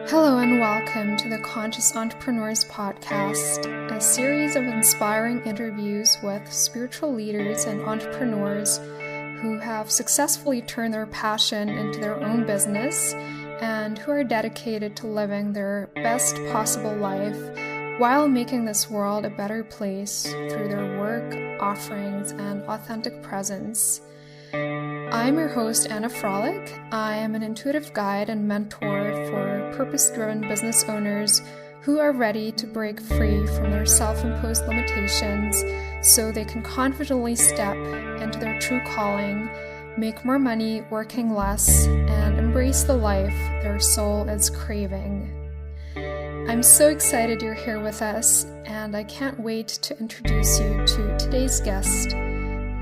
Hello and welcome to the Conscious Entrepreneurs Podcast, a series of inspiring interviews with spiritual leaders and entrepreneurs who have successfully turned their passion into their own business and who are dedicated to living their best possible life while making this world a better place through their work, offerings, and authentic presence. I'm your host, Anna Frolic. I am an intuitive guide and mentor for purpose-driven business owners who are ready to break free from their self-imposed limitations so they can confidently step into their true calling, make more money working less, and embrace the life their soul is craving. I'm so excited you're here with us, and I can't wait to introduce you to today's guest.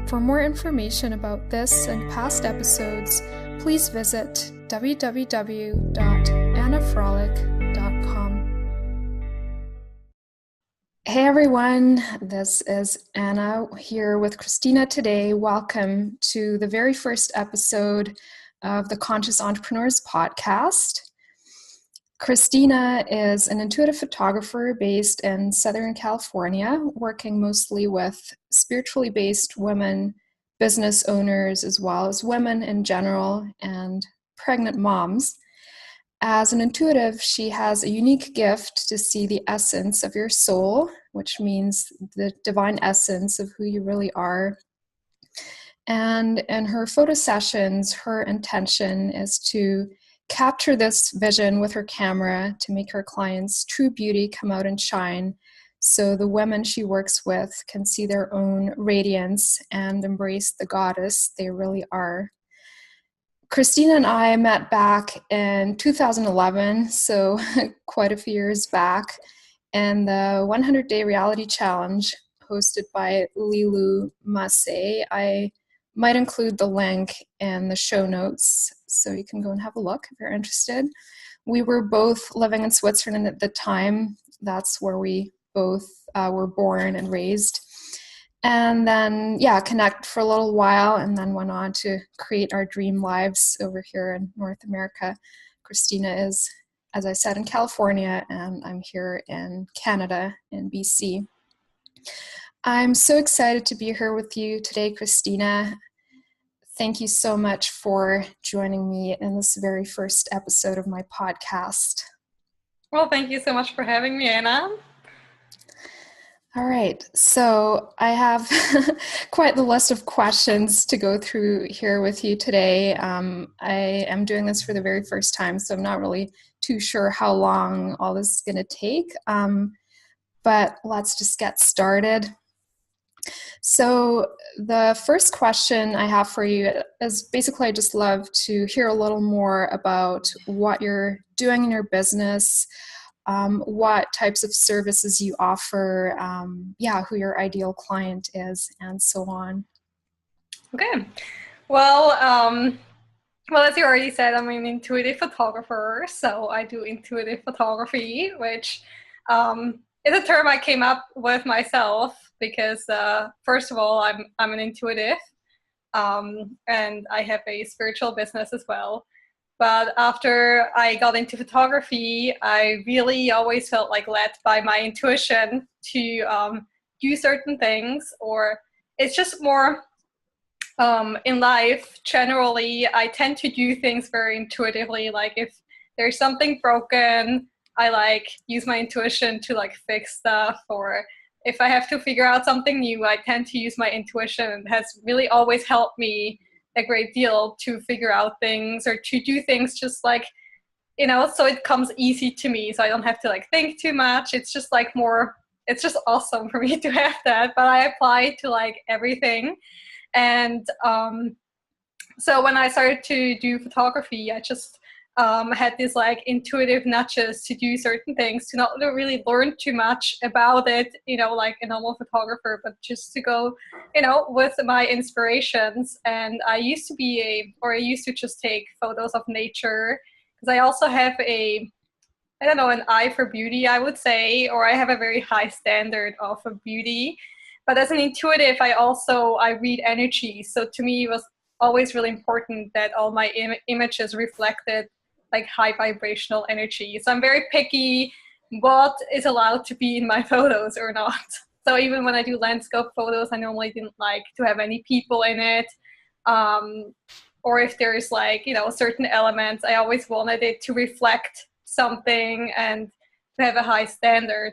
For more information about this and past episodes, please visit www.annafrolic.com. Hey everyone, this is Anna here with Christina today. Welcome to the very first episode of the Conscious Entrepreneurs Podcast. Christina is an intuitive photographer based in Southern California, working mostly with spiritually based women, business owners, as well as women in general, and pregnant moms. As an intuitive, she has a unique gift to see the essence of your soul, which means the divine essence of who you really are. And in her photo sessions, her intention is to capture this vision with her camera to make her clients' true beauty come out and shine so the women she works with can see their own radiance and embrace the goddess they really are. Christina and I met back in 2011, so quite a few years back, in the 100-Day Reality Challenge hosted by Lilu Massé. I might include the link in the show notes so you can go and have a look if you're interested. We were both living in Switzerland at the time. That's where we both were born and raised. And then, connect for a little while and then went on to create our dream lives over here in North America. Christina is, as I said, in California, and I'm here in Canada, in BC. I'm so excited to be here with you today, Christina. Thank you so much for joining me in this very first episode of my podcast. Well, thank you so much for having me, Anna. All right, so I have quite the list of questions to go through here with you today. I am doing this for the very first time, so I'm not really too sure how long all this is going to take, but let's just get started. So the first question I have for you is basically I just love to hear a little more about what you're doing in your business, what types of services you offer, who your ideal client is, and so on. Okay. Well, as you already said, I'm an intuitive photographer, so I do intuitive photography, which is a term I came up with myself because, first of all, I'm an intuitive, and I have a spiritual business as well. But after I got into photography, I really always felt like led by my intuition to do certain things, or it's just more in life. Generally, I tend to do things very intuitively. Like if there's something broken, I use my intuition to fix stuff, or if I have to figure out something new, I tend to use my intuition. It has really always helped me a great deal to figure out things or to do things just so it comes easy to me, so I don't have to think too much. It's just it's just awesome for me to have that, but I apply it to everything. And so when I started to do photography, I just had these intuitive nudges to do certain things, to not really learn too much about it, like a normal photographer, but just to go, with my inspirations. And I used to just take photos of nature, because I also have an eye for beauty, I would say, or I have a very high standard of beauty. But as an intuitive, I read energy. So to me, it was always really important that all my images reflected like high vibrational energy. So I'm very picky what is allowed to be in my photos or not. So even when I do landscape photos, I normally didn't like to have any people in it. Or if there's like, certain elements, I always wanted it to reflect something and to have a high standard.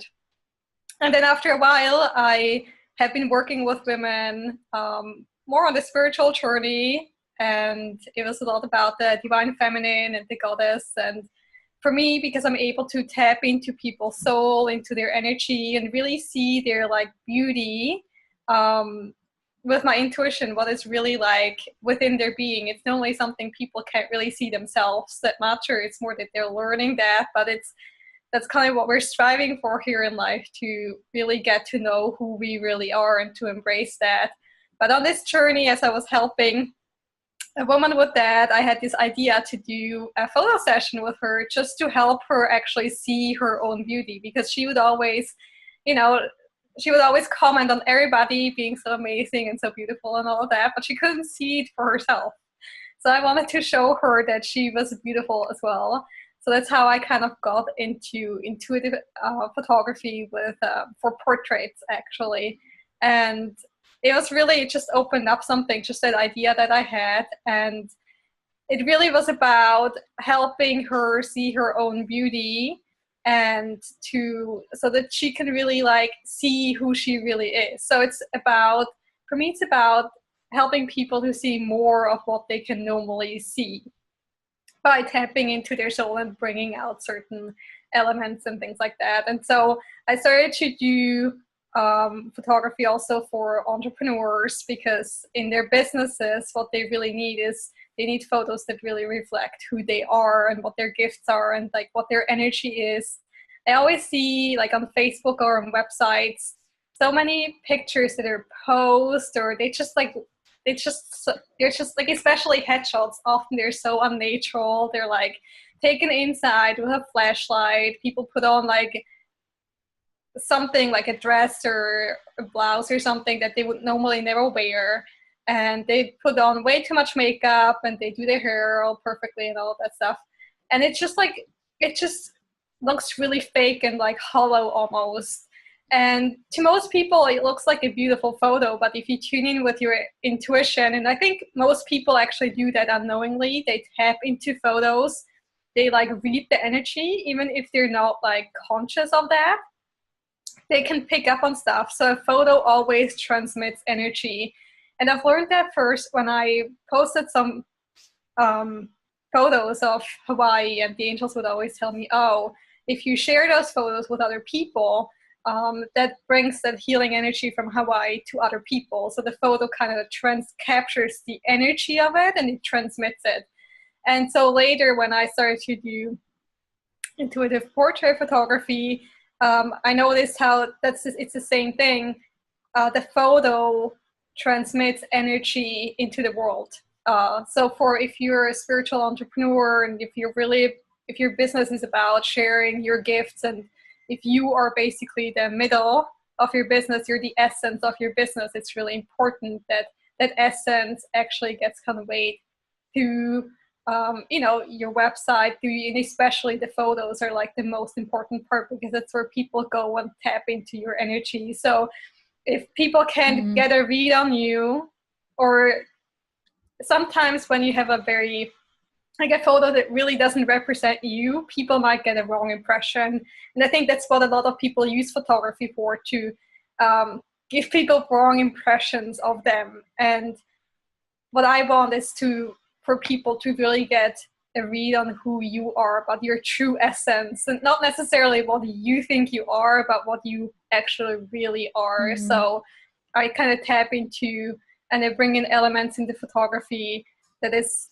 And then after a while, I have been working with women more on the spiritual journey. And it was a lot about the divine feminine and the goddess. And for me, because I'm able to tap into people's soul, into their energy, and really see their like beauty with my intuition, what is really like within their being. It's normally something people can't really see themselves that much, or it's more that they're learning that, but that's kind of what we're striving for here in life, to really get to know who we really are and to embrace that. But on this journey, as I was helping a woman with that, I had this idea to do a photo session with her just to help her actually see her own beauty, because she would always, she would always comment on everybody being so amazing and so beautiful and all of that, but she couldn't see it for herself. So I wanted to show her that she was beautiful as well. So that's how I kind of got into intuitive photography for portraits, actually. And it was really just opened up something, just that idea that I had. And it really was about helping her see her own beauty, and so that she can really like see who she really is. So for me, it's about helping people to see more of what they can normally see by tapping into their soul and bringing out certain elements and things like that. And so I started to do photography also for entrepreneurs, because in their businesses, what they really need is they need photos that really reflect who they are and what their gifts are and like what their energy is. I always see like on Facebook or on websites so many pictures that are posed, or they're just like, especially headshots, often they're so unnatural. They're like taken inside with a flashlight. People put on like something like a dress or a blouse or something that they would normally never wear, and they put on way too much makeup, and they do their hair all perfectly and all that stuff, and it just looks really fake and like hollow almost. And to most people it looks like a beautiful photo, but if you tune in with your intuition, and I think most people actually do that unknowingly, they tap into photos, they like read the energy even if they're not like conscious of that, they can pick up on stuff. So a photo always transmits energy. And I've learned that first when I posted some photos of Hawaii, and the angels would always tell me, oh, if you share those photos with other people, that brings that healing energy from Hawaii to other people. So the photo kind of captures the energy of it and it transmits it. And so later when I started to do intuitive portrait photography, I noticed how it's the same thing. The photo transmits energy into the world. So if you're a spiritual entrepreneur, and if your business is about sharing your gifts, and if you are basically the middle of your business, you're the essence of your business, it's really important that that essence actually gets conveyed to your website, and especially the photos are like the most important part, because that's where people go and tap into your energy. So if people can't get a read on you, or sometimes when you have a photo that really doesn't represent you, people might get a wrong impression. And I think that's what a lot of people use photography for, to give people wrong impressions of them. And what I want is for people to really get a read on who you are, about your true essence, and not necessarily what you think you are, but what you actually really are. So I kind of tap into, and I bring in elements in the photography that's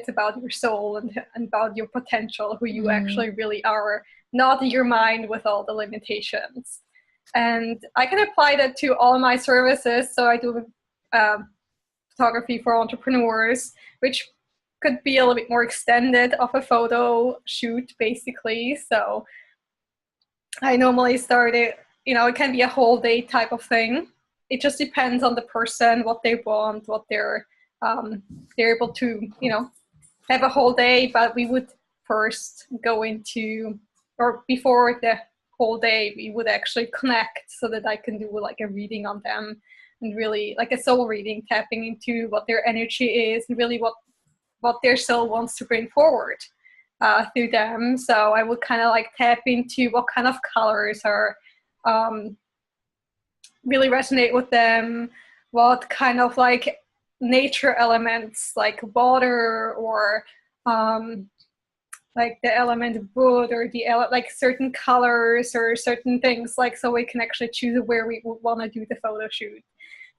about your soul and about your potential, who you actually really are, not your mind with all the limitations. And I can apply that to all my services. So I do photography for entrepreneurs, which could be a little bit more extended of a photo shoot, basically. So I normally start it, it can be a whole day type of thing. It just depends on the person, what they want, what they're able to, have a whole day, but we would first go into, or before the whole day, we would actually connect so that I can do like a reading on them, and really like a soul reading, tapping into what their energy is and really what their soul wants to bring forward through them. So I would kind of like tap into what kind of colors are really resonate with them, what kind of like nature elements like water or like the element wood or like certain colors or certain things, like so we can actually choose where we want to do the photo shoot.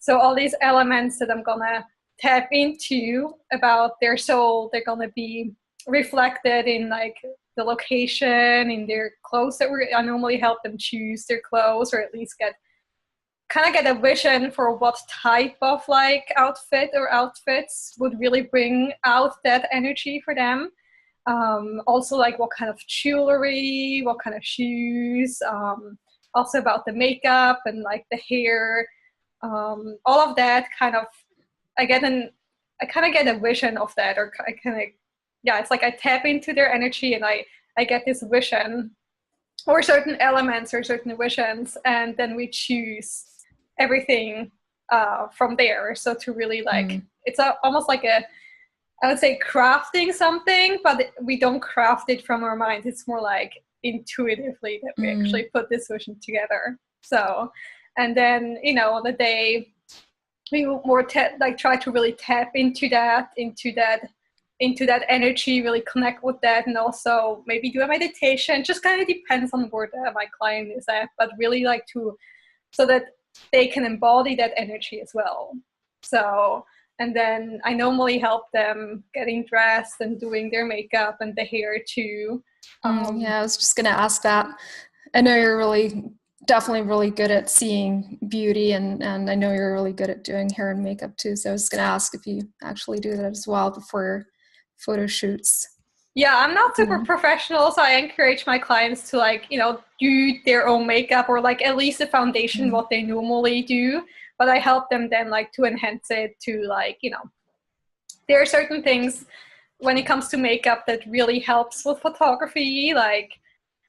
So all these elements that I'm gonna tap into about their soul, they're gonna be reflected in like the location, in their clothes that I normally help them choose their clothes, or at least get a vision for what type of like outfit or outfits would really bring out that energy for them. Also like what kind of jewelry, what kind of shoes, also about the makeup and like the hair, all of that kind of, I kind of get a vision of that, or I kind of, yeah, it's like I tap into their energy and I get this vision or certain elements or certain visions, and then we choose everything from there. So to really like, it's almost like I would say crafting something, but we don't craft it from our mind. It's more like intuitively that we actually put this vision together. So, and then, you know, on the day we will more like try to really tap into that energy, really connect with that, and also maybe do a meditation. Just kind of depends on where my client is at, but really like so that they can embody that energy as well. So, and then I normally help them getting dressed and doing their makeup and the hair too. Yeah, I was just going to ask that. I know you're definitely really good at seeing beauty, and I know you're really good at doing hair and makeup too. So I was going to ask if you actually do that as well before photo shoots. Yeah, I'm not super professional, so I encourage my clients to like, you know, do their own makeup, or like at least the foundation, what they normally do. But I help them then like to enhance it to like, you know, there are certain things when it comes to makeup that really helps with photography. Like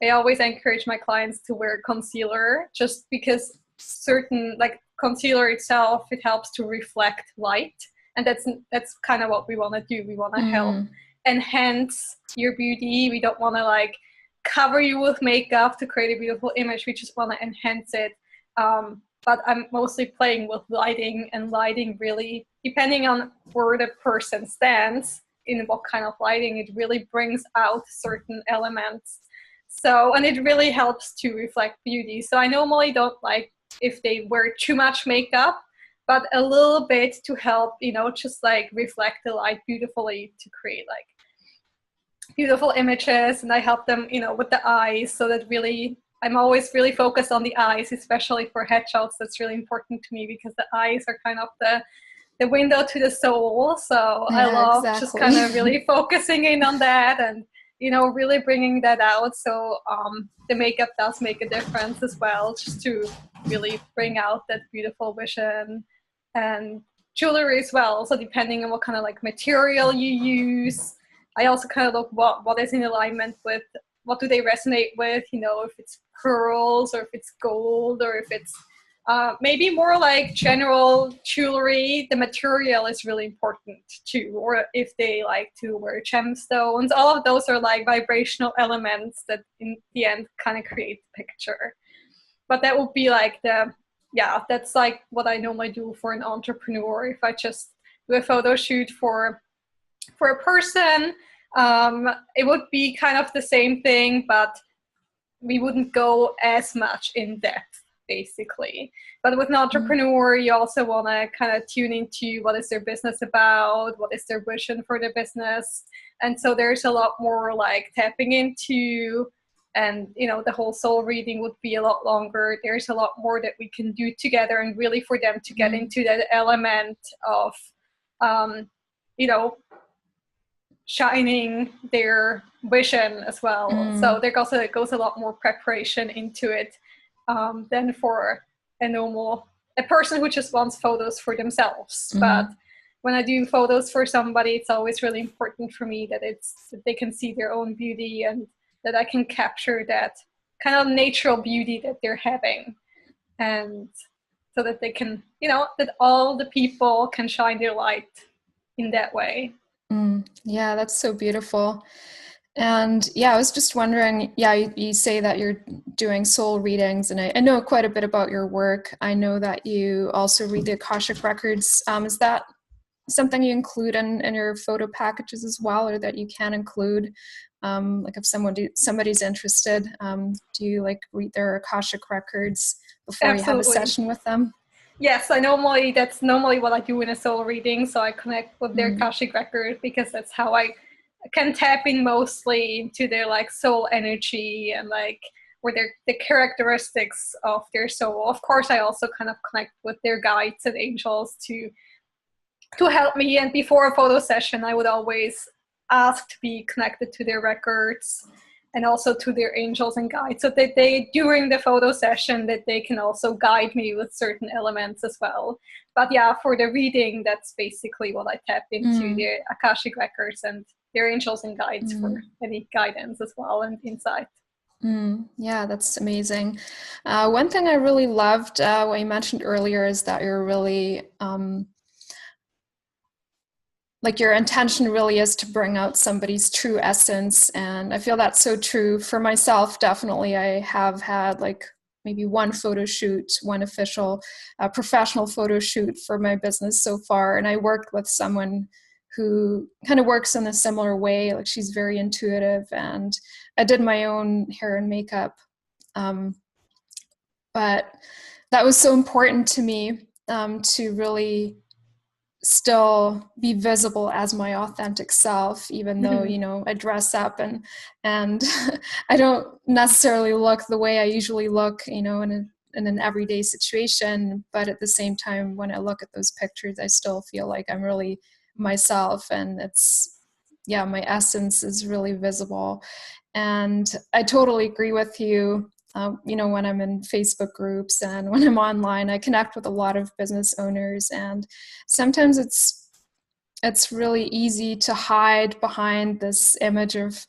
I always encourage my clients to wear concealer, just because certain like concealer itself, it helps to reflect light. And that's kind of what we want to do. We want to help enhance your beauty. We don't want to like cover you with makeup to create a beautiful image. We just want to enhance it. But I'm mostly playing with lighting, and lighting really, depending on where the person stands, in what kind of lighting, it really brings out certain elements. So, and it really helps to reflect beauty. So I normally don't like if they wear too much makeup, but a little bit to help, you know, just like reflect the light beautifully to create like beautiful images. And I help them, you know, with the eyes, so that really, I'm always really focused on the eyes, especially for headshots. That's really important to me, because the eyes are kind of the window to the soul. So Yeah, I love exactly. just kind of really focusing in on that, and, you know, really bringing that out. So the makeup does make a difference as well, just to really bring out that beautiful vision. And jewelry as well. So depending on what kind of like material you use, I also kind of look what is in alignment with, what do they resonate with, you know, if it's pearls or if it's gold, or if it's maybe more like general jewelry. The material is really important too, or if they like to wear gemstones. All of those are like vibrational elements that in the end kind of create the picture. But that would be like that's like what I normally do for an entrepreneur. If I just do a photo shoot for a person, it would be kind of the same thing, but we wouldn't go as much in depth, basically. But with an entrepreneur, you also want to kind of tune into what is their business about, what is their vision for the business. And so there's a lot more like tapping into, and, you know, the whole soul reading would be a lot longer. There's a lot more that we can do together, and really for them to get into that element of, you know, shining their vision as well. So there goes a lot more preparation into it than for a person who just wants photos for themselves. But when I do photos for somebody, it's always really important for me that that they can see their own beauty and that I can capture that kind of natural beauty that they're having. And so that they can, that all the people can shine their light in that way. Yeah, that's so beautiful. And yeah, I was just wondering, yeah, you say that you're doing soul readings, and I know quite a bit about your work. I know that you also read the Akashic Records. Is that something you include in your photo packages as well, or that you can include? Like if somebody's interested, do you like read their Akashic Records before you have a Absolutely. session with them? Yes, that's normally what I do in a soul reading. So I connect with their Akashic record because that's how I can tap in mostly into their like soul energy and like where the characteristics of their soul. Of course, I also kind of connect with their guides and angels to help me. And before a photo session, I would always ask to be connected to their records and also to their angels and guides, so that they, during the photo session, that they can also guide me with certain elements as well. But yeah, for the reading, that's basically what I tap into, the Akashic records and their angels and guides for any guidance as well and insight. Yeah, that's amazing. One thing I really loved, what you mentioned earlier, is that you're really like your intention really is to bring out somebody's true essence. And I feel that's so true for myself. Definitely. I have had like maybe one photo shoot, one official professional photo shoot for my business so far. And I worked with someone who kind of works in a similar way. Like she's very intuitive, and I did my own hair and makeup. But that was so important to me, to really still be visible as my authentic self, even though, I dress up and I don't necessarily look the way I usually look, in an everyday situation. But at the same time, when I look at those pictures, I still feel like I'm really myself, and my essence is really visible. And I totally agree with you. When I'm in Facebook groups and when I'm online, I connect with a lot of business owners, and sometimes it's really easy to hide behind this image of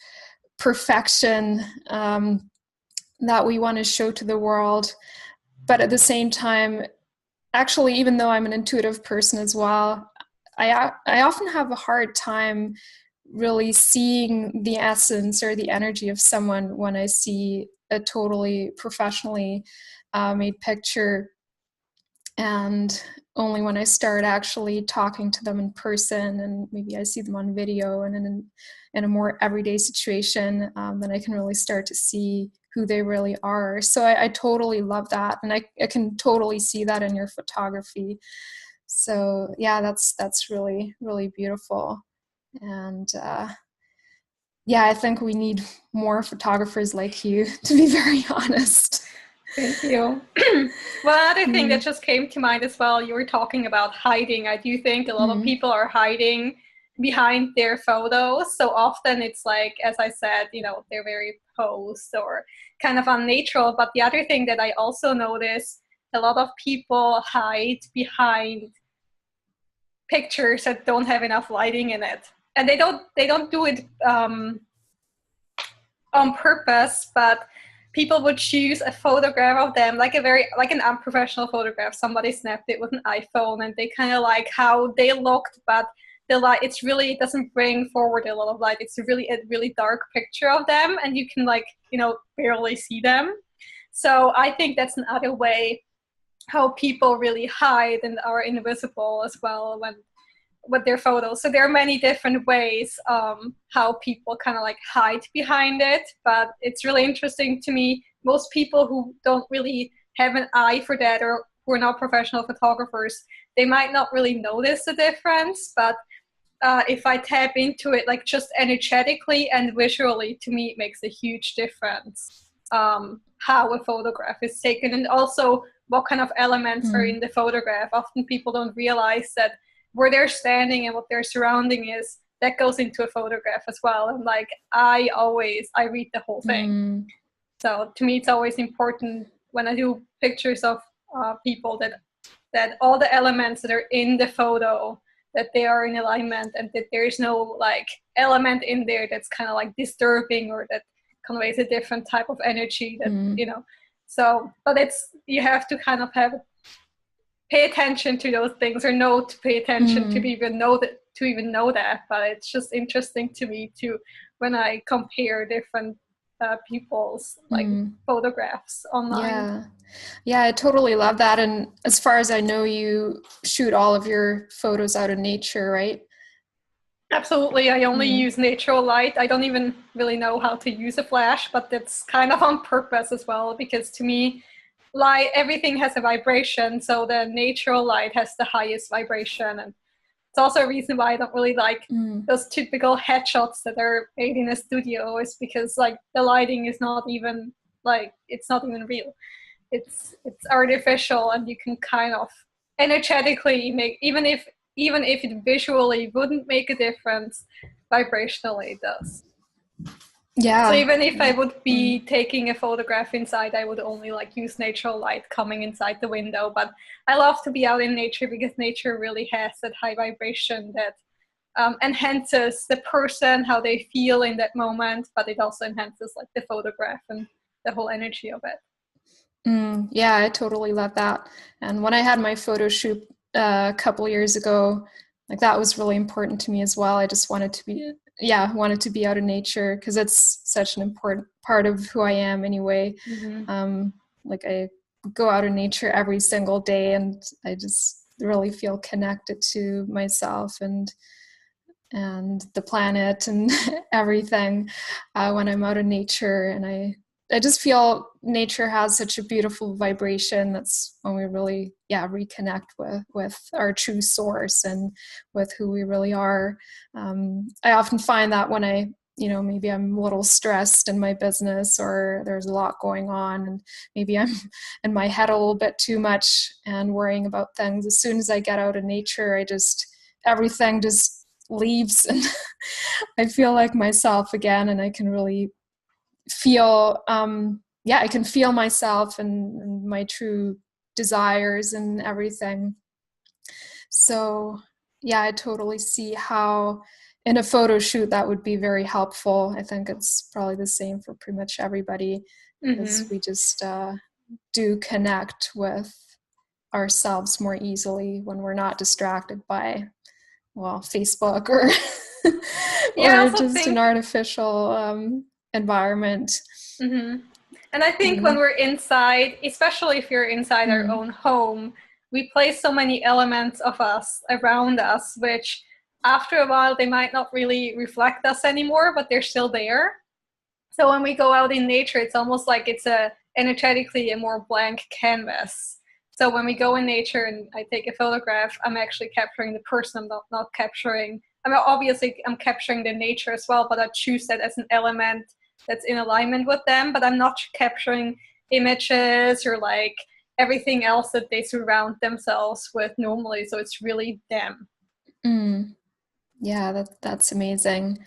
perfection that we want to show to the world. But at the same time, actually, even though I'm an intuitive person as well, I often have a hard time really seeing the essence or the energy of someone when I see a totally professionally made picture, and only when I start actually talking to them in person, and maybe I see them on video and in a more everyday situation, then I can really start to see who they really are. So I totally love that, and I can totally see that in your photography. So yeah, that's really, really beautiful. And I think we need more photographers like you, to be very honest. Thank you. Well, another thing that just came to mind as well, you were talking about hiding. I do think a lot of people are hiding behind their photos. So often it's like, as I said, they're very posed or kind of unnatural. But the other thing that I also notice, a lot of people hide behind pictures that don't have enough lighting in it. And they don't do it on purpose, but people would choose a photograph of them, like an unprofessional photograph. Somebody snapped it with an iPhone, and they kind of like how they looked, but the light, it doesn't bring forward a lot of light. It's a really dark picture of them, and you can barely see them. So I think that's another way how people really hide and are invisible as well with their photos. So there are many different ways how people kind of like hide behind it, but it's really interesting to me. Most people who don't really have an eye for that, or who are not professional photographers, they might not really notice the difference. But if I tap into it, like just energetically and visually, to me, it makes a huge difference how a photograph is taken, and also what kind of elements are in the photograph. Often people don't realize that where they're standing and what their surrounding is, that goes into a photograph as well. And like, I read the whole thing. So to me, it's always important when I do pictures of people that all the elements that are in the photo that they are in alignment and that there is no like element in there that's kind of like disturbing or that conveys a different type of energy that, you know. So, but it's, you have to kind of have pay attention to those things, or know to pay attention to even know that, to even know that. But it's just interesting to me too when I compare different people's like photographs online. Yeah, I totally love that. And as far as I know, you shoot all of your photos out in nature, right? Absolutely. I only use natural light. I don't even really know how to use a flash, but that's kind of on purpose as well, because to me, light, everything has a vibration. So the natural light has the highest vibration. And it's also a reason why I don't really like those typical headshots that are made in a studio, is because like the lighting is not even like, it's not even real. It's artificial, and you can kind of energetically make, even if it visually wouldn't make a difference, vibrationally it does. So Yeah. even if I would be taking a photograph inside, I would only like use natural light coming inside the window. But I love to be out in nature because nature really has that high vibration that enhances the person, how they feel in that moment, but it also enhances like the photograph and the whole energy of it. Yeah, I totally love that. And when I had my photo shoot a couple years ago, like that was really important to me as well. I just wanted to be, wanted to be out in nature because it's such an important part of who I am anyway. Like I go out in nature every single day, and I just really feel connected to myself and the planet and everything when I'm out in nature. And I just feel nature has such a beautiful vibration. That's when we really, reconnect with our true source and with who we really are. I often find that when I, maybe I'm a little stressed in my business, or there's a lot going on, and maybe I'm in my head a little bit too much and worrying about things. As soon as I get out in nature, everything just leaves, and I feel like myself again, and I can really feel I can feel myself and my true desires and everything. So I totally see how in a photo shoot that would be very helpful. I think it's probably the same for pretty much everybody, because we just do connect with ourselves more easily when we're not distracted by Facebook or or just an artificial environment. And I think when we're inside, especially if you're inside our own home, we place so many elements of us around us, which after a while they might not really reflect us anymore, but they're still there. So when we go out in nature, it's almost like it's energetically a more blank canvas. So when we go in nature and I take a photograph, I'm actually capturing the person. I'm not capturing, I mean, obviously I'm capturing the nature as well, but I choose that as an element that's in alignment with them, but I'm not capturing images or like everything else that they surround themselves with normally. So it's really them. Yeah, that's amazing.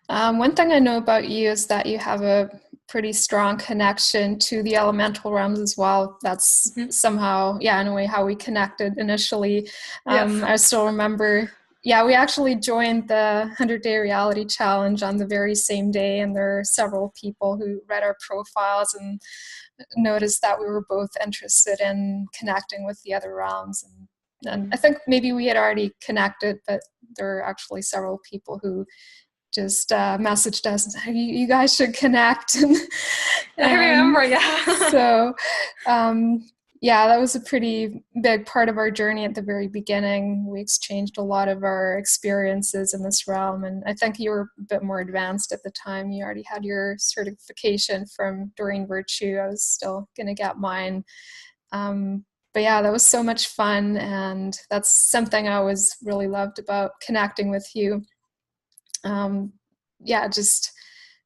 One thing I know about you is that you have a pretty strong connection to the elemental realms as well. That's somehow, in a way, how we connected initially. Yes. I still remember, we actually joined the 100-Day Reality Challenge on the very same day, and there are several people who read our profiles and noticed that we were both interested in connecting with the other realms. And I think maybe we had already connected, but there are actually several people who just messaged us, you guys should connect. I remember, yeah. So, that was a pretty big part of our journey at the very beginning. We exchanged a lot of our experiences in this realm, and I think you were a bit more advanced at the time. You already had your certification from Doreen Virtue. I was still going to get mine. But that was so much fun, and that's something I always really loved about connecting with you. Just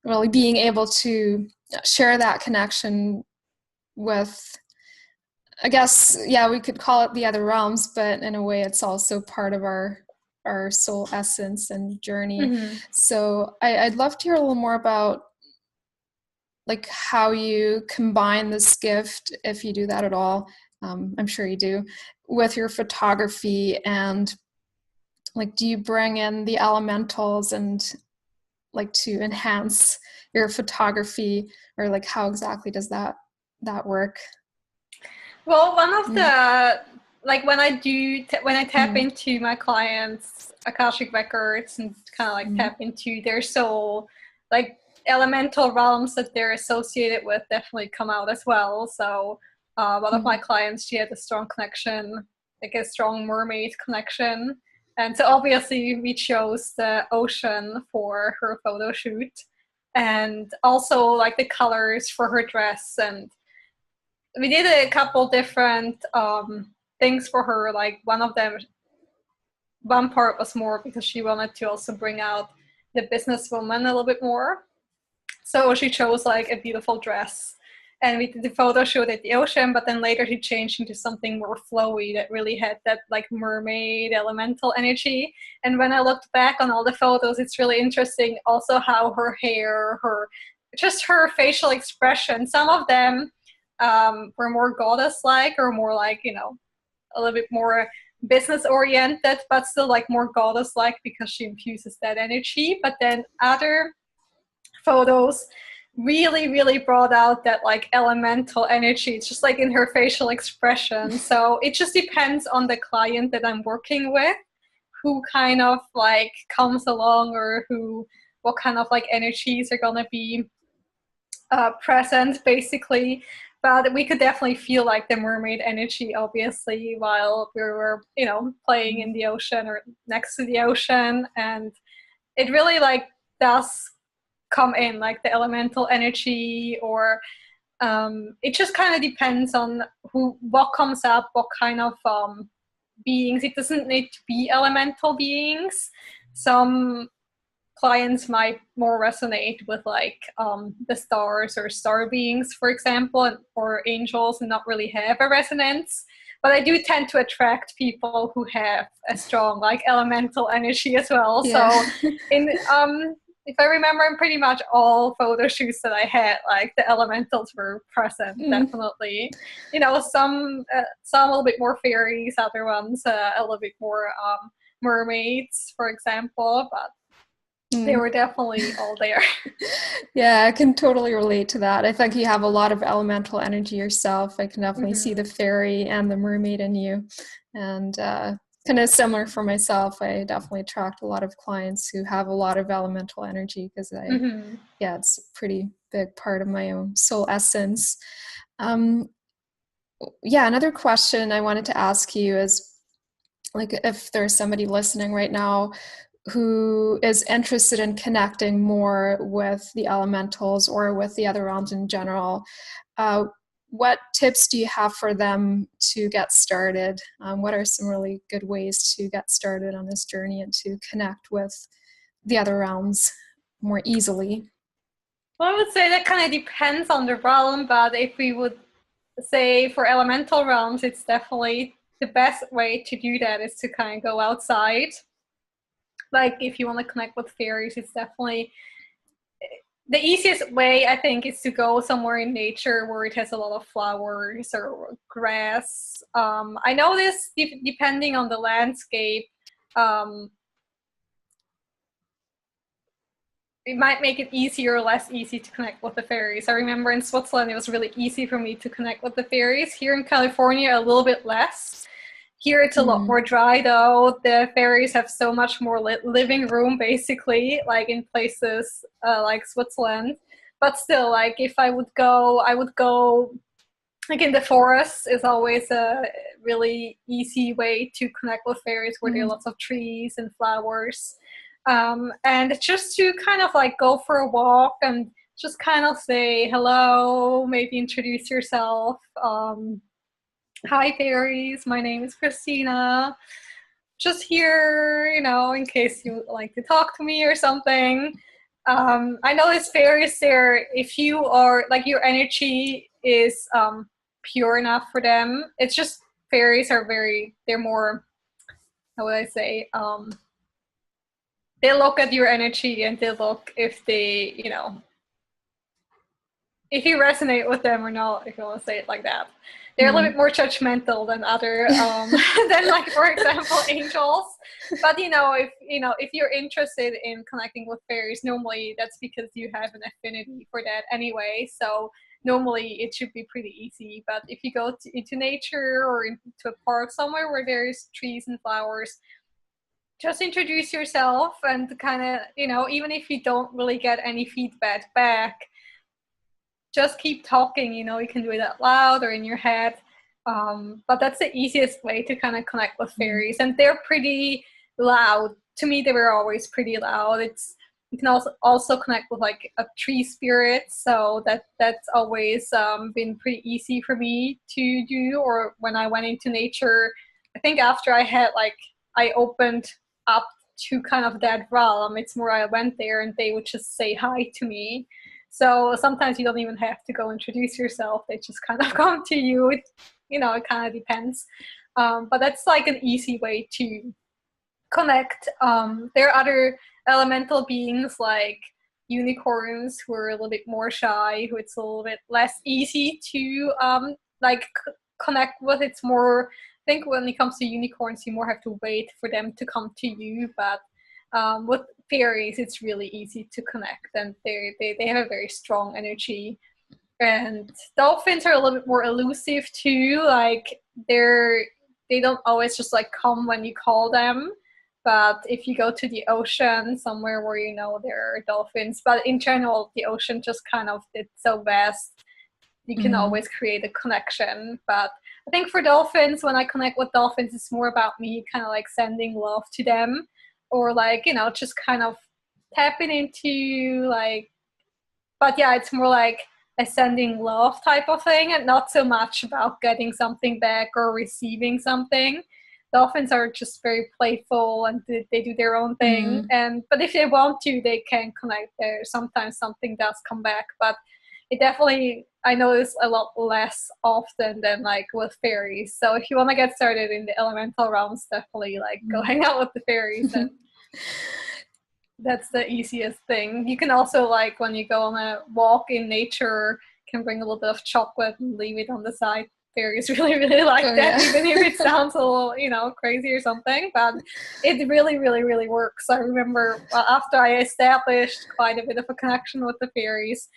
really being able to share that connection with, I guess, we could call it the other realms, but in a way it's also part of our soul essence and journey. So I'd love to hear a little more about like how you combine this gift, if you do that at all. I'm sure you do, with your photography, and like, do you bring in the elementals and like to enhance your photography, or like how exactly does that work? Well, one of Mm. the, like when I tap Mm. into my clients' Akashic records and kind of like Mm. tap into their soul, like elemental realms that they're associated with definitely come out as well. So one of my Mm. clients, she had a strong connection, like a strong mermaid connection. And so obviously we chose the ocean for her photo shoot, and also like the colors for her dress. And we did a couple different things for her. Like one part was more because she wanted to also bring out the businesswoman a little bit more. So she chose like a beautiful dress, and we did the photo shoot at the ocean, but then later she changed into something more flowy that really had that like mermaid elemental energy. And when I looked back on all the photos, it's really interesting also how her hair, her facial expression, some of them were more goddess like, or more like, a little bit more business oriented, but still like more goddess like because she infuses that energy. But then other photos really really brought out that like elemental energy. It's just like in her facial expression. So it just depends on the client that I'm working with, who kind of like comes along, or who, what kind of like energies are gonna be present basically. But we could definitely feel like the mermaid energy obviously while we were, playing in the ocean or next to the ocean. And it really like does come in, like the elemental energy, or it just kind of depends on what comes up, what kind of beings. It doesn't need to be elemental beings. Some clients might more resonate with like the stars or star beings, for example, or angels, and not really have a resonance. But I do tend to attract people who have a strong like elemental energy as well. Yeah. So in if I remember, in pretty much all photo shoots that I had, like the elementals were present, Mm. definitely. Some a little bit more fairies, other ones a little bit more mermaids, for example. But they Mm. were definitely all there. Yeah, I can totally relate to that. I think you have a lot of elemental energy yourself. I can definitely see the Mm-hmm. fairy and the mermaid in you. And kind of similar for myself. I definitely attract a lot of clients who have a lot of elemental energy because Mm-hmm. yeah, it's a pretty big part of my own soul essence. Um, yeah, another question I wanted to ask you is, like, if there's somebody listening right now who is interested in connecting more with the elementals or with the other realms in general, uh, what tips do you have for them to get started? What are some really good ways to get started on this journey and to connect with the other realms more easily? Well, I would say that kind of depends on the realm, but if we would say for elemental realms, it's definitely the best way to do that is to kind of go outside. Like if you want to connect with fairies, it's definitely the easiest way, I think, is to go somewhere in nature where it has a lot of flowers or grass. I know this depending on the landscape. Um, it might make it easier or less easy to connect with the fairies. I remember in Switzerland, it was really easy for me to connect with the fairies. Here in California, a little bit less. Here it's a lot Mm. more dry though. The fairies have so much more living room basically, like in places like Switzerland. But still, like if I would go like in the forest is always a really easy way to connect with fairies where there are Mm. lots of trees and flowers. And just to kind of like go for a walk and just kind of say hello, maybe introduce yourself. Hi fairies, my name is Christina. Just here, in case you would like to talk to me or something. I know this fairies there, if you are like your energy is pure enough for them. It's just fairies are they're more, how would I say, they look at your energy and they look if they, if you resonate with them or not, if you want to say it like that. They're a little Mm. bit more judgmental than other than like, for example, angels. But if you're interested in connecting with fairies, normally that's because you have an affinity for that anyway. So normally it should be pretty easy. But if you go into nature or into a park somewhere where there's trees and flowers, just introduce yourself and kind of, even if you don't really get any feedback back, just keep talking. You can do it out loud or in your head. But that's the easiest way to kind of connect with fairies. And they're pretty loud. To me, they were always pretty loud. You can also connect with like a tree spirit. So that's always been pretty easy for me to do. Or when I went into nature, I think after I opened up to kind of that realm, it's more I went there and they would just say hi to me. So sometimes you don't even have to go introduce yourself. They just kind of come to you. It kind of depends. But that's like an easy way to connect. There are other elemental beings like unicorns who are a little bit more shy, who it's a little bit less easy to connect with. It's more, I think when it comes to unicorns, you more have to wait for them to come to you. But with fairies, it's really easy to connect, and they have a very strong energy. And dolphins are a little bit more elusive too. Like they don't always just like come when you call them. But if you go to the ocean somewhere where there are dolphins, but in general, the ocean just kind of, it's so vast, you can always create a connection. But I think for dolphins, when I connect with dolphins, it's more about me kind of like sending love to them, or like, just kind of tapping into like, but yeah, it's more like a sending love type of thing, and not so much about getting something back or receiving something. Dolphins are just very playful and they do their own thing. But if they want to, they can connect there. Sometimes something does come back, but it definitely, I notice a lot less often than like with fairies. So if you want to get started in the elemental realms, definitely like go hang out with the fairies, and that's the easiest thing. You can also, like, when you go on a walk in nature, can bring a little bit of chocolate and leave it on the side. Fairies really, really like that, yeah. Even if it sounds a little, crazy or something, but it really, really, really works. I remember after I established quite a bit of a connection with the fairies,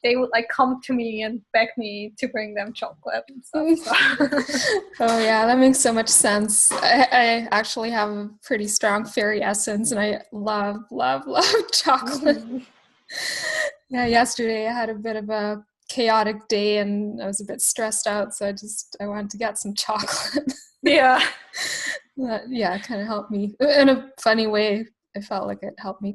they would like come to me and beg me to bring them chocolate and stuff. So. Oh yeah, that makes so much sense. I actually have a pretty strong fairy essence, and I love, love, love chocolate. Yeah, yesterday I had a bit of a chaotic day and I was a bit stressed out, so I wanted to get some chocolate. Yeah. Yeah, it kind of helped me in a funny way. I felt like it helped me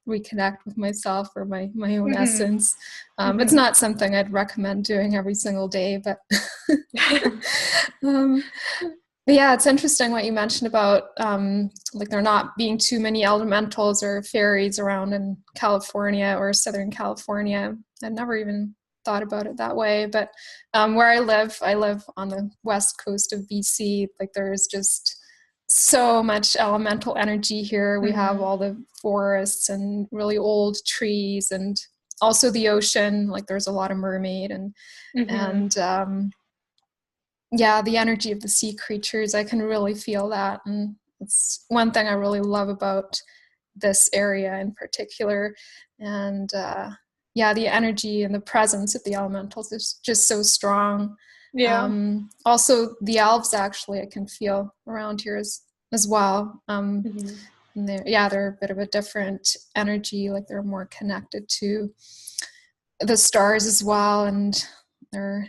reconnect with myself or my own essence. It's not something I'd recommend doing every single day, but yeah, it's interesting what you mentioned about like there not being too many elementals or fairies around in California or Southern California. I'd never even thought about it that way, but where I live on the west coast of BC. Like there's just so much elemental energy here. We have all the forests and really old trees, and also the ocean. Like there's a lot of mermaid and yeah, the energy of the sea creatures. I can really feel that, and it's one thing I really love about this area in particular. And yeah, the energy and the presence of the elementals is just so strong. Yeah. Also, the elves actually I can feel around here as well. And they're a bit of a different energy. Like they're more connected to the stars as well, and they're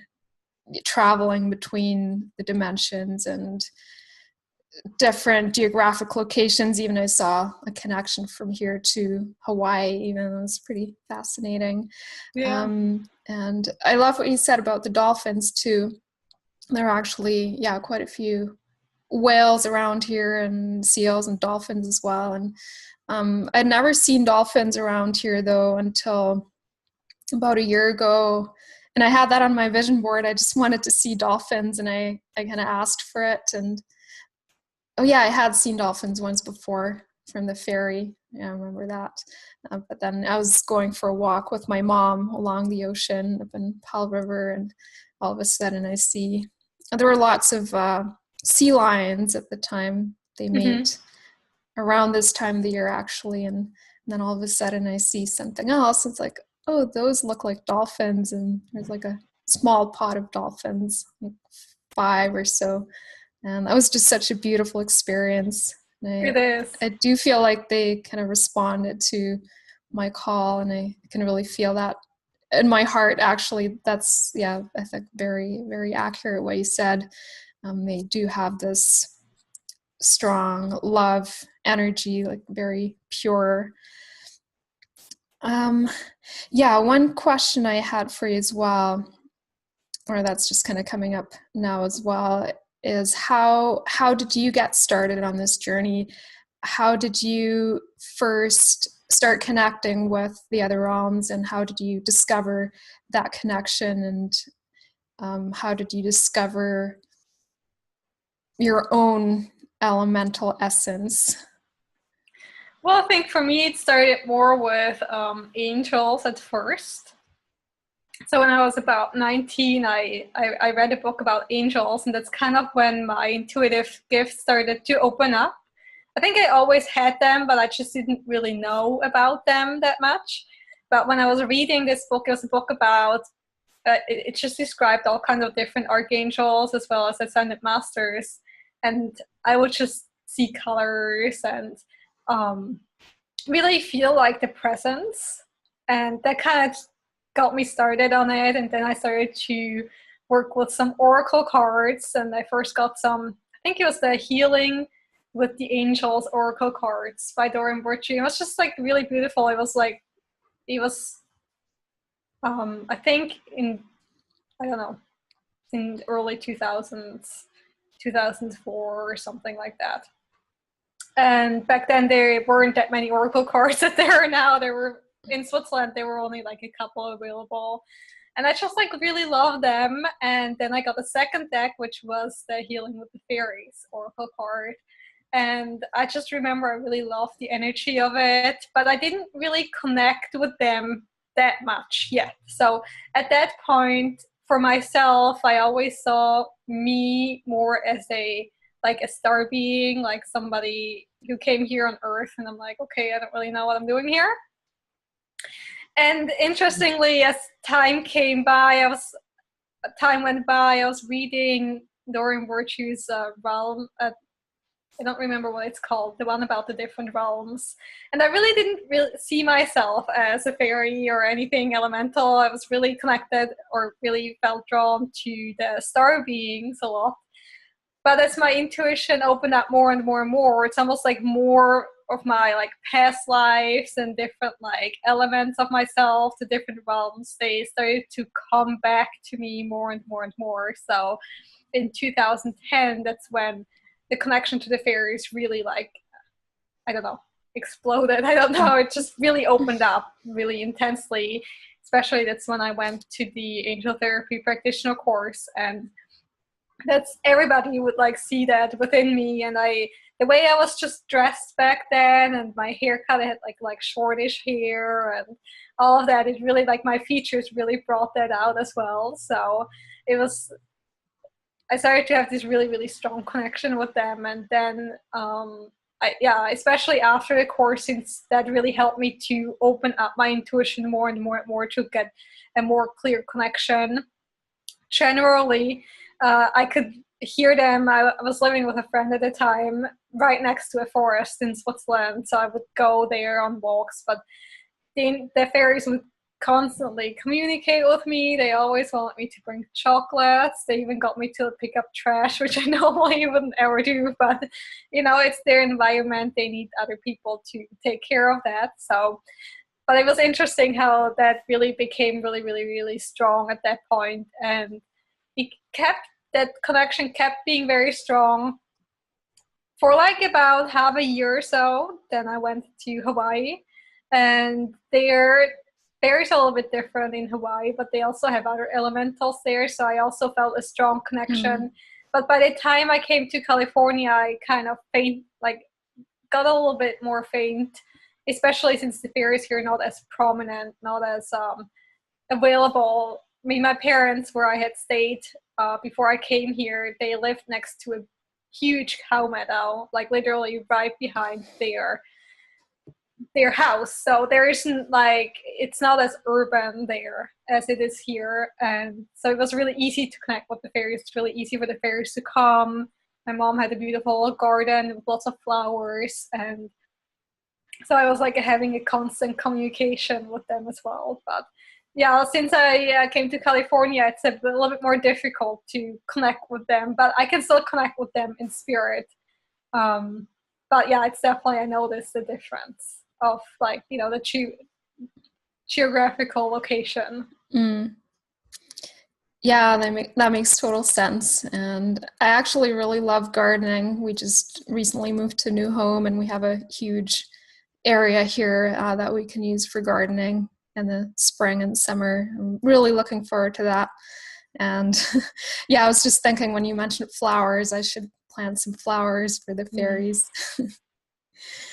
traveling between the dimensions and different geographic locations. Even I saw a connection from here to Hawaii. Even it was pretty fascinating. Yeah. And I love what you said about the dolphins too. There are actually quite a few whales around here, and seals and dolphins as well. And I'd never seen dolphins around here though until about a year ago. And I had that on my vision board. I just wanted to see dolphins, and I kind of asked for it. And oh yeah, I had seen dolphins once before from the ferry. Yeah, I remember that. But then I was going for a walk with my mom along the ocean up in Powell River, and all of a sudden I see there were lots of sea lions at the time. They Mm-hmm. mate around this time of the year, actually. And then all of a sudden I see something else. It's like, oh, those look like dolphins. And there's like a small pod of dolphins, like 5 or so. And that was just such a beautiful experience. It And is. I do feel like they kind of responded to my call, and I can really feel that in my heart. Actually, that's, yeah, I think very, very accurate what you said. They do have this strong love energy, like very pure. Yeah, one question I had for you as well, or that's just kind of coming up now as well, is how did you get started on this journey? How did you first start connecting with the other realms, and how did you discover that connection, and how did you discover your own elemental essence? Well, I think for me it started more with angels at first. So when I was about 19, I read a book about angels, and that's kind of when my intuitive gift started to open up. I think I always had them, but I just didn't really know about them that much. But when I was reading this book, it was a book about, it just described all kinds of different archangels as well as ascended masters. And I would just see colors and um, really feel like the presence. And that kind of got me started on it. And then I started to work with some oracle cards. And I first got some, I think it was the Healing with the Angels oracle cards by Doreen Virtue. It was just like really beautiful. It was like, it was, I think in, I don't know, in early 2000s, 2004 or something like that. And back then there weren't that many oracle cards that there are now. There were in Switzerland, there were only like a couple available. And I just like really loved them. And then I got a second deck, which was the Healing with the Fairies oracle card. And I just remember I really loved the energy of it, but I didn't really connect with them that much yet. So at that point, for myself, I always saw me more as a like a star being, like somebody who came here on Earth, and I'm like, okay, I don't really know what I'm doing here. And interestingly, as time went by, I was reading Doreen Virtue's realm. I don't remember what it's called, the one about the different realms. And I really didn't really see myself as a fairy or anything elemental. I was really connected, or really felt drawn to the star beings a lot. But as my intuition opened up more and more and more, it's almost like more of my like past lives and different like elements of myself, the different realms, they started to come back to me more and more and more. So in 2010, that's when the connection to the fairies really like, I don't know, exploded. I don't know. It just really opened up really intensely. Especially that's when I went to the angel therapy practitioner course, and that's everybody would like see that within me. And the way I was just dressed back then, and my haircut, I had like shortish hair and all of that, it really like my features really brought that out as well. So it was, I started to have this really really strong connection with them. And then yeah, especially after the course, since that really helped me to open up my intuition more and more and more, to get a more clear connection. Generally, I could hear them. I was living with a friend at the time right next to a forest in Switzerland, so I would go there on walks. But the fairies would constantly communicate with me. They always wanted me to bring chocolates. They even got me to pick up trash, which I normally wouldn't ever do. But, you know, it's their environment. They need other people to take care of that. So, but it was interesting how that really became really, really, really strong at that point. And that connection kept being very strong for like about half a year or so. Then I went to Hawaii, and there is a little bit different in Hawaii, but they also have other elementals there. So I also felt a strong connection. But by the time I came to California, I kind of got a little bit more faint especially since the fairies here are not as prominent, not as available. I mean, my parents, where I had stayed before I came here, they lived next to a huge cow meadow, like literally right behind their house. So there isn't like, it's not as urban there as it is here. And so it was really easy to connect with the fairies. It's really easy for the fairies to come. My mom had a beautiful garden with lots of flowers. And so I was like having a constant communication with them as well. But yeah, since I came to California, it's a little bit more difficult to connect with them, but I can still connect with them in spirit. But yeah, it's definitely, I noticed the difference of like, you know, the geographical location. Mm. Yeah, that makes total sense. And I actually really love gardening. We just recently moved to a new home, and we have a huge area here that we can use for gardening in the spring and summer. I'm really looking forward to that. And yeah, I was just thinking when you mentioned flowers, I should plant some flowers for the fairies.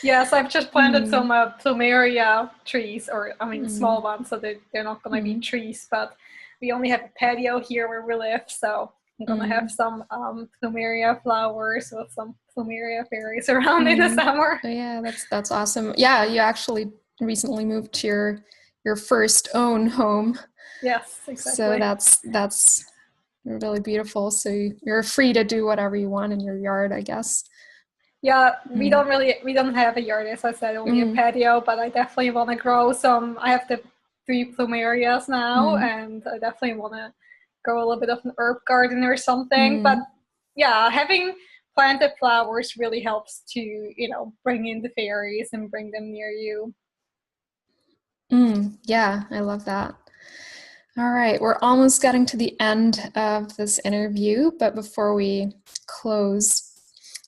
Yes, I've just planted some plumeria trees, or I mean small ones, so they're not going to be trees, but we only have a patio here where we live, so I'm going to have some plumeria flowers with some plumeria fairies around in the summer. Oh, yeah, that's awesome. Yeah, you actually recently moved to your first own home. Yes, exactly. So that's really beautiful. So you're free to do whatever you want in your yard, I guess. Yeah, we don't have a yard, as I said, only a patio, but I definitely want to grow some. I have the 3 plumerias now, and I definitely want to grow a little bit of an herb garden or something. But yeah, having planted flowers really helps to, you know, bring in the fairies and bring them near you. Yeah, I love that. All right, we're almost getting to the end of this interview, but before we close,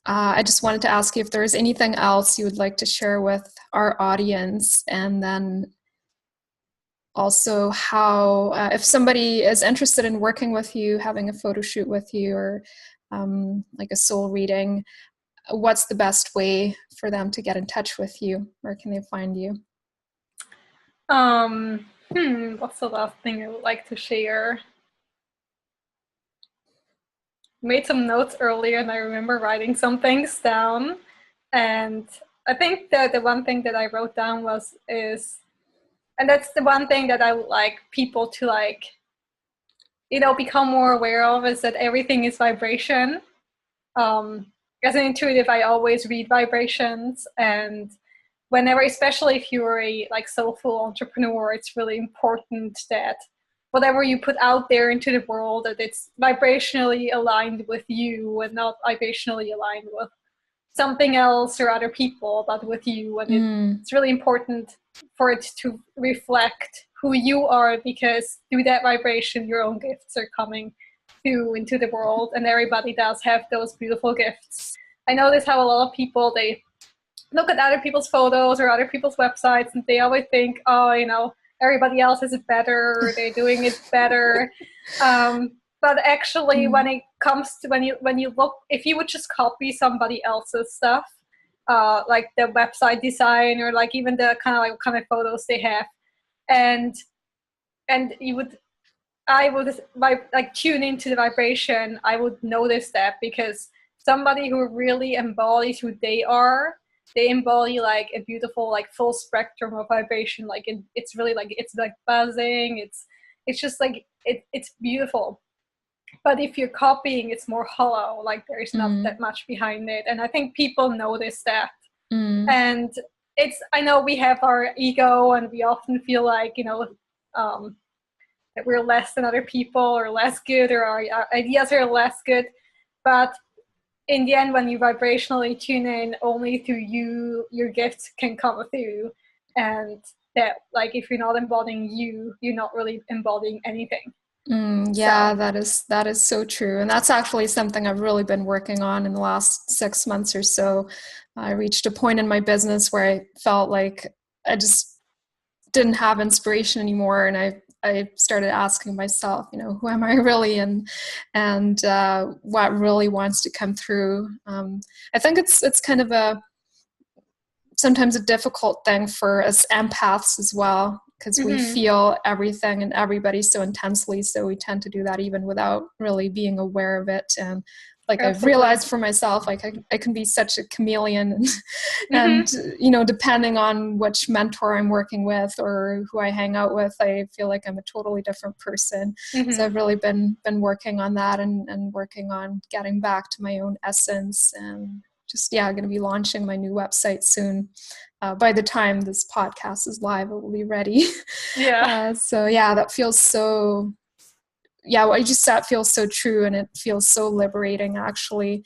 I just wanted to ask you if there's anything else you would like to share with our audience, and then also how, if somebody is interested in working with you, having a photo shoot with you, or like a soul reading, what's the best way for them to get in touch with you? Where can they find you? What's the last thing I would like to share? Made some notes earlier, and I remember writing some things down. And I think that the one thing that I wrote down and that's the one thing that I would like people to like, you know, become more aware of, is that everything is vibration. As an intuitive, I always read vibrations, and whenever, especially if you're a like soulful entrepreneur, it's really important that whatever you put out there into the world, that it's vibrationally aligned with you and not vibrationally aligned with something else or other people, but with you. And it's really important for it to reflect who you are, because through that vibration, your own gifts are coming through into the world, and everybody does have those beautiful gifts. I notice how a lot of people, they look at other people's photos or other people's websites, and they always think, oh, you know, everybody else is it better, or they're doing it better. But actually, when it comes to when you look, if you would just copy somebody else's stuff, like the website design, or like even the kind of like what kind of photos they have, and I would like tune into the vibration, I would notice that, because somebody who really embodies who they are, they embody like a beautiful, like full spectrum of vibration. Like it's really like, it's like buzzing. It's just like, it's beautiful. But if you're copying, it's more hollow. Like there's not that much behind it. And I think people notice that. And I know we have our ego, and we often feel like, you know, that we're less than other people, or less good, or our ideas are less good. But in the end, when you vibrationally tune in, only through you, your gifts can come through. And that, like, if you're not embodying you, you're not really embodying anything. Yeah, so. that is so true. And that's actually something I've really been working on in the last 6 months or so. I reached a point in my business where I felt like I just didn't have inspiration anymore. And I started asking myself, you know, who am I really, and what really wants to come through. I think it's kind of sometimes a difficult thing for us empaths as well, because we feel everything and everybody so intensely. So we tend to do that even without really being aware of it. And like I've realized for myself, like I can be such a chameleon and depending on which mentor I'm working with or who I hang out with, I feel like I'm a totally different person. So I've really been working on that and working on getting back to my own essence, and just, going to be launching my new website soon. By the time this podcast is live, it will be ready. So that feels so, what you just said feels so true, and it feels so liberating, actually.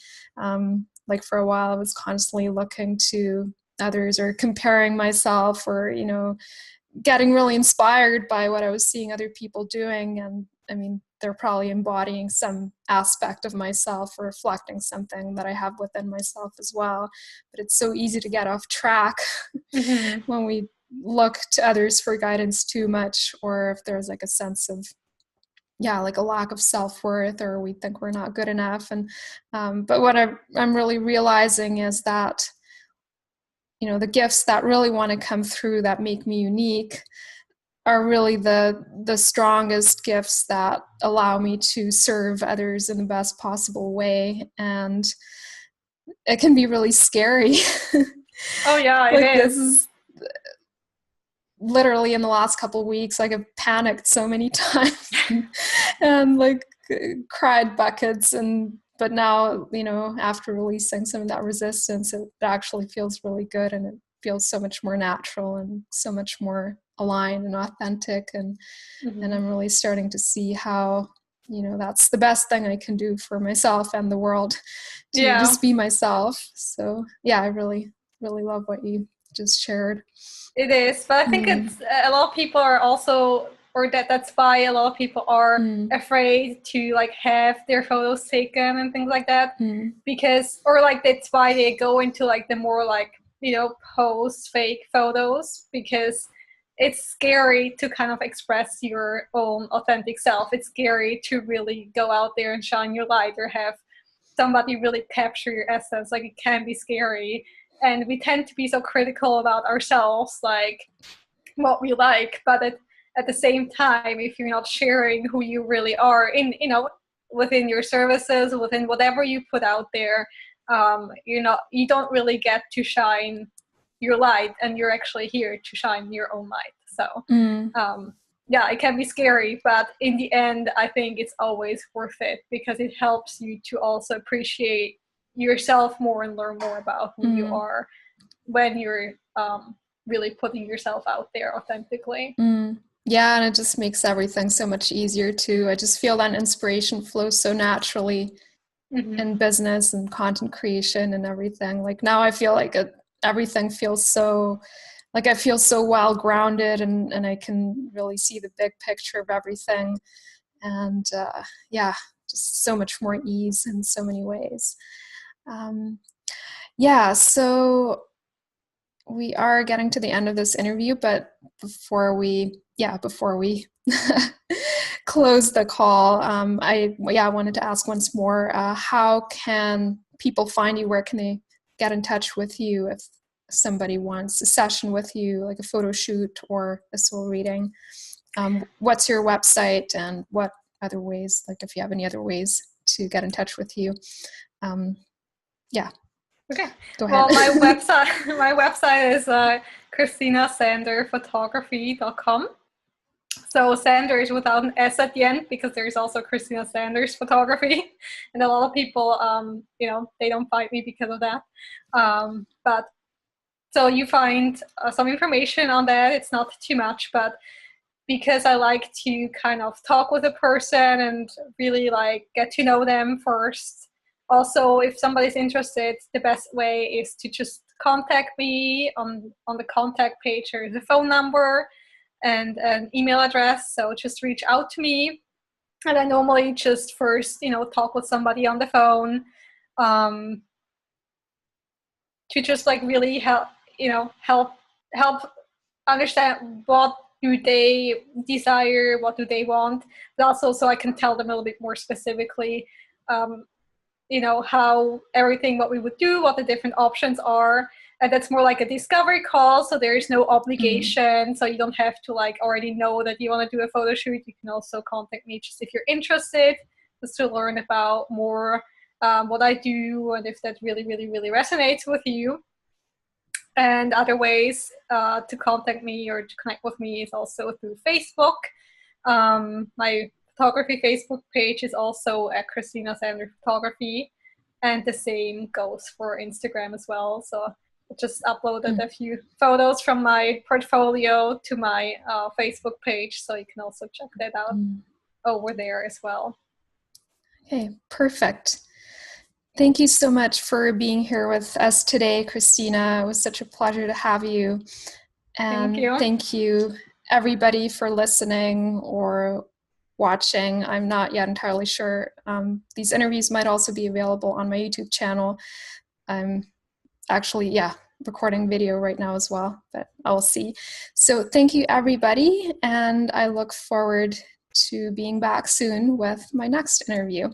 Like for a while, I was constantly looking to others or comparing myself, or, getting really inspired by what I was seeing other people doing. And I mean, they're probably embodying some aspect of myself or reflecting something that I have within myself as well. But it's so easy to get off track when we look to others for guidance too much, or if there's like a sense of like a lack of self-worth, or we think we're not good enough. And but what I'm really realizing is that, the gifts that really want to come through, that make me unique, are really the strongest gifts that allow me to serve others in the best possible way. And it can be really scary. Oh yeah, like it is. This is literally in the last couple of weeks, like I've panicked so many times and like cried buckets. But now, after releasing some of that resistance, it actually feels really good, and it feels so much more natural and so much more aligned and authentic. And I'm really starting to see how, that's the best thing I can do for myself and the world, to just be myself. So I really, really love what you just shared. It is, but I think it's a lot of people are also, or that's why a lot of people are afraid to like have their photos taken and things like that, because, or like that's why they go into like the more like, post fake photos, because it's scary to kind of express your own authentic self. It's scary to really go out there and shine your light, or have somebody really capture your essence. Like, it can be scary. And we tend to be so critical about ourselves, like what we like, but at the same time, if you're not sharing who you really are in, within your services, within whatever you put out there, you don't really get to shine your light, and you're actually here to shine your own light. So it can be scary, but in the end, I think it's always worth it, because it helps you to also appreciate yourself more and learn more about who you are when you're really putting yourself out there authentically. Yeah, and it just makes everything so much easier too. I just feel that inspiration flows so naturally in business and content creation and everything. Like now I feel like everything feels so, like I feel so well grounded, and I can really see the big picture of everything. And just so much more ease in so many ways. So we are getting to the end of this interview, but before we close the call, I wanted to ask once more, how can people find you? Where can they get in touch with you if somebody wants a session with you, like a photo shoot or a soul reading? What's your website, and what other ways, like if you have any other ways to get in touch with you? Okay. Go ahead. Well, my website is ChristinaSanderPhotography.com. So Sanders without an S at the end, because there's also Christina Sanders Photography, and a lot of people, they don't find me because of that. But so you find some information on that. It's not too much, but because I like to kind of talk with a person and really like get to know them first. Also, if somebody's interested, the best way is to just contact me on the contact page. There's a phone number and an email address. So just reach out to me. And I normally just first, talk with somebody on the phone to just like really help understand what do they desire, what do they want, but also so I can tell them a little bit more specifically, how everything, what we would do, what the different options are. And that's more like a discovery call, so there is no Mm. obligation. So you don't have to like already know that you want to do a photo shoot. You can also contact me just if you're interested, just to learn about more what I do and if that really, really, really resonates with you. And other ways to contact me or to connect with me is also through Facebook. My photography Facebook page is also at Christina Sander Photography, and the same goes for Instagram as well. So I just uploaded Mm. a few photos from my portfolio to my Facebook page, so you can also check that out Mm. over there as well. Okay, perfect. Thank you so much for being here with us today, Christina. It was such a pleasure to have you. Thank And you. thank you, everybody, for listening or watching. I'm not yet entirely sure. These interviews might also be available on my YouTube channel. I'm actually, recording video right now as well, but I'll see. So thank you, everybody. And I look forward to being back soon with my next interview.